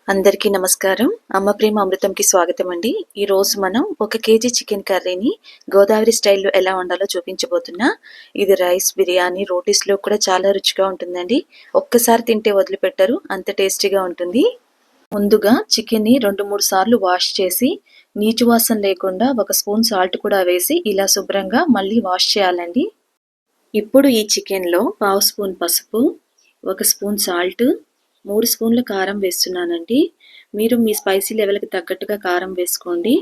అందరికీ నమస్కారం. అమ్మ ప్రేమ అమృతంకి స్వాగతం అండి. ఈరోజు మనం 1 కేజీ చికెన్ కర్రీని గోదావరి స్టైల్లో ఎలా వండాలో చూపించబోతున్నా. ఇది రైస్, బిర్యానీ, రోటీస్లో కూడా చాలా రుచిగా ఉంటుందండి. ఒక్కసారి తింటే వదిలిపెట్టరు, అంత టేస్టీగా ఉంటుంది. ముందుగా చికెన్ని 2-3 సార్లు వాష్ చేసి నీచు వాసన లేకుండా 1 స్పూన్ సాల్ట్ కూడా వేసి ఇలా శుభ్రంగా మళ్ళీ వాష్ చేయాలండి. ఇప్పుడు ఈ చికెన్లో 1/2 స్పూన్ పసుపు, 1 స్పూన్ సాల్ట్, 3 స్పూన్ల కారం వేస్తున్నానండి. మీరు మీ స్పైసీ లెవెల్కి తగ్గట్టుగా కారం వేసుకోండి.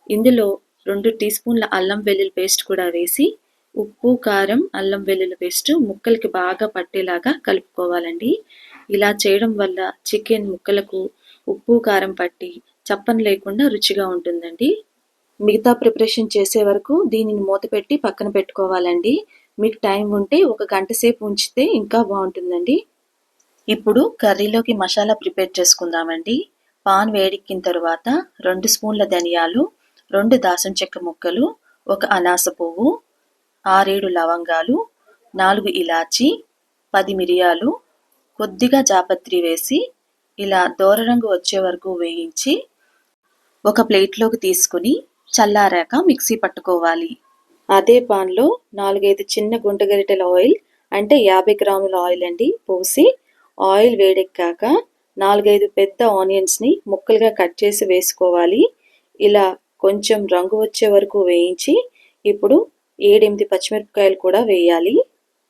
ఇందులో 2 టీ స్పూన్ల అల్లం వెల్లుల్లి పేస్ట్ కూడా వేసి ఉప్పు, కారం, అల్లం వెల్లుల్లి పేస్ట్ ముక్కలకి బాగా పట్టేలాగా కలుపుకోవాలండి. ఇలా చేయడం వల్ల చికెన్ ముక్కలకు ఉప్పు, కారం పట్టి చప్పన లేకుండా రుచిగా ఉంటుందండి. మిగతా ప్రిపరేషన్ చేసే వరకు దీనిని మూత పెట్టి పక్కన పెట్టుకోవాలండి. మీకు టైం ఉంటే 1 గంట సేపు ఉంచితే ఇంకా బాగుంటుందండి. ఇప్పుడు కర్రీలోకి మసాలా ప్రిపేర్ చేసుకుందామండి. పాన్ వేడెక్కిన తరువాత 2 స్పూన్ల ధనియాలు, 2 దాల్చిన చెక్క ముక్కలు, 1 అనాస పువ్వు, 6-7 లవంగాలు, 4 ఇలాచి, 10 మిరియాలు, కొద్దిగా జాపత్రి వేసి ఇలా దోరరంగు వచ్చే వరకు వేయించి ఒక ప్లేట్లోకి తీసుకుని చల్లారాక మిక్సీ పట్టుకోవాలి. అదే పాన్లో 4-5 చిన్న గుంట గరిటెల ఆయిల్ అంటే 50 గ్రాముల ఆయిల్ అండి పోసి ఆయిల్ వేడెక్కాక 4-5 పెద్ద ఆనియన్స్ని ముక్కలుగా కట్ చేసి వేసుకోవాలి. ఇలా కొంచెం రంగు వచ్చే వరకు వేయించి ఇప్పుడు 7-8 పచ్చిమిరపకాయలు కూడా వేయాలి.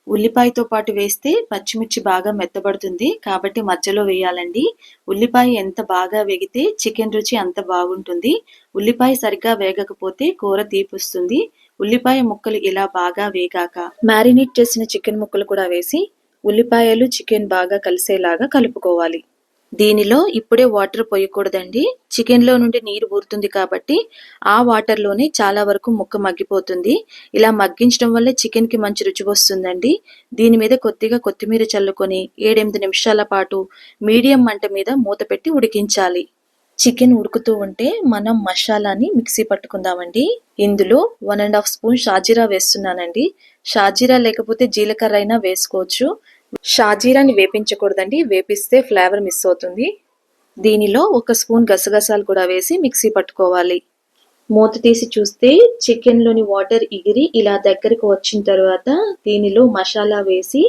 ఉల్లిపాయతో పాటు వేస్తే పచ్చిమిర్చి బాగా మెత్తబడుతుంది కాబట్టి మధ్యలో వేయాలండి. ఉల్లిపాయ ఎంత బాగా వేగితే చికెన్ రుచి అంత బాగుంటుంది. ఉల్లిపాయ సరిగ్గా వేగకపోతే కూర తీపొస్తుంది. ఉల్లిపాయ ముక్కలు ఇలా బాగా వేగాక మ్యారినేట్ చేసిన చికెన్ ముక్కలు కూడా వేసి ఉల్లిపాయలు చికెన్ బాగా కలిసేలాగా కలుపుకోవాలి. దీనిలో ఇప్పుడే వాటర్ పోయకూడదండి. చికెన్లో నుండి నీరు ఊరుతుంది కాబట్టి ఆ వాటర్లోనే చాలా వరకు ముక్క మగ్గిపోతుంది. ఇలా మగ్గించడం వల్ల చికెన్కి మంచి రుచి వస్తుందండి. దీని మీద కొద్దిగా కొత్తిమీర చల్లుకొని 7-8 నిమిషాల పాటు మీడియం మంట మీద మూత పెట్టి ఉడికించాలి. చికెన్ ఉడుకుతూ ఉంటే మనం మసాలాని మిక్సీ పట్టుకుందామండి. ఇందులో 1.5 స్పూన్ షాజీరా వేస్తున్నానండి. షాజీరా లేకపోతే జీలకర్ర అయినా వేసుకోవచ్చు. షాజీరాని వేపించకూడదండి, వేపిస్తే ఫ్లేవర్ మిస్ అవుతుంది. దీనిలో 1 స్పూన్ గసగసాలు కూడా వేసి మిక్సీ పట్టుకోవాలి. మూత తీసి చూస్తే చికెన్లోని వాటర్ ఎగిరి ఇలా దగ్గరకు వచ్చిన తర్వాత దీనిలో మసాలా వేసి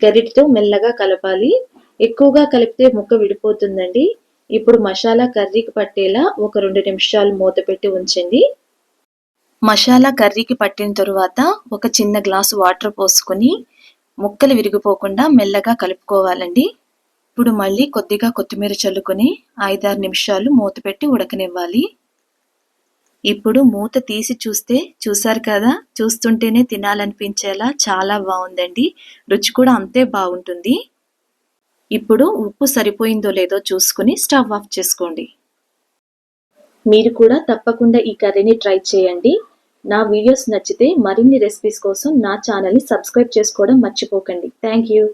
గరిటెతో మెల్లగా కలపాలి. ఎక్కువగా కలిపితే ముక్క విడిపోతుందండి. ఇప్పుడు మసాలా కర్రీకి పట్టేలా ఒక 2 నిమిషాలు మూత పెట్టి ఉంచండి. మసాలా కర్రీకి పట్టిన తరువాత ఒక చిన్న గ్లాసు వాటర్ పోసుకొని ముక్కలు విరిగిపోకుండా మెల్లగా కలుపుకోవాలండి. ఇప్పుడు మళ్ళీ కొద్దిగా కొత్తిమీర చల్లుకొని 5-6 నిమిషాలు మూత పెట్టి ఉడకనివ్వాలి. ఇప్పుడు మూత తీసి చూస్తే చూసారు కదా, చూస్తుంటేనే తినాలనిపించేలా చాలా బాగుందండి. రుచి కూడా అంతే బాగుంటుంది. ఇప్పుడు ఉప్పు సరిపోయిందో లేదో చూసుకుని స్టవ్ ఆఫ్ చేసుకోండి. మీరు కూడా తప్పకుండా ఈ కర్రీని ట్రై చేయండి. నా వీడియోస్ నచ్చితే మరిన్ని రెసిపీస్ కోసం నా ఛానల్ని సబ్స్క్రైబ్ చేసుకోవడం మర్చిపోకండి. Thank you.